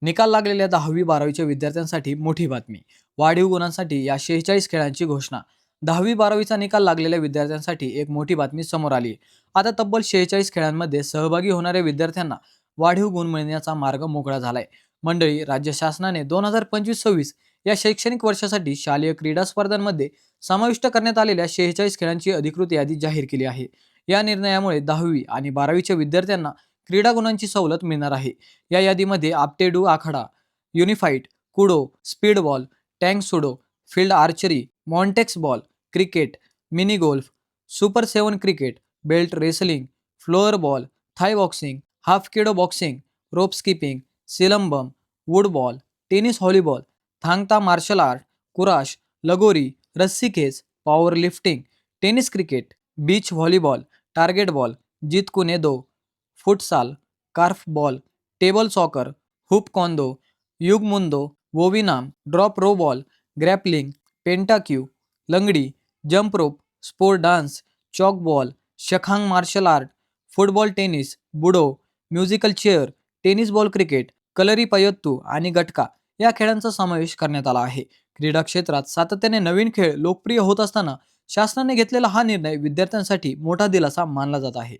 निकाल लागलेल्या 10वी-12वीच्या विद्यार्थ्यांसाठी मोठी बातमी. वाढीव गुणांसाठी या 46 खेळांची घोषणा. 10वी-12वीचा निकाल लागलेल्या विद्यार्थ्यांसाठी एक मोठी बातमी समोर आली. आता तब्बल 46 खेळांमध्ये सहभागी होणाऱ्या विद्यार्थ्यांना वाढीव गुण मिळण्याचा मार्ग मोकळा झालाय. मंडळी, राज्य शासनाने 2025-26 या शैक्षणिक वर्षासाठी शालेय क्रीडा स्पर्धांमध्ये समाविष्ट करण्यात आलेल्या 46 खेळांची अधिकृत यादी जाहीर केली आहे. या निर्णयामुळे 10वी आणि 12वीच्या विद्यार्थ्यांना क्रीडा गुणांची सवलत मिळणार आहे. या यादीमध्ये आपटेडू आखाडा, unified, kudo, speedball, tang soo do, field archery, Montex ball, cricket, mini golf, super 7 cricket, belt wrestling, floor ball, Thai boxing, hapkido boxing, rope skipping, silambam, wood ball, tennis volleyball, Thangta martial art, Kurash, lagori, रस्सीखेच, power lifting, tennis cricket, beach volleyball, target ball, jeet kune do, futsal, korfball, table soccer, हुप कॉन्दो, युग मुंदो, Vovinam, drop row ball, grappling, पेंटाक्यू, langdi, jump rope, sport dance, चॉक ball, शखांग martial art, football tennis, budo, musical chair, tennis ball cricket, Kalaripayattu आणि गटका या खेळांचा समावेश करण्यात आला आहे. क्रीडा क्षेत्रात सातत्याने नवीन खेळ लोकप्रिय होत असताना शासनाने घेतलेला हा निर्णय विद्यार्थ्यांसाठी मोठा दिलासा मानला जात आहे.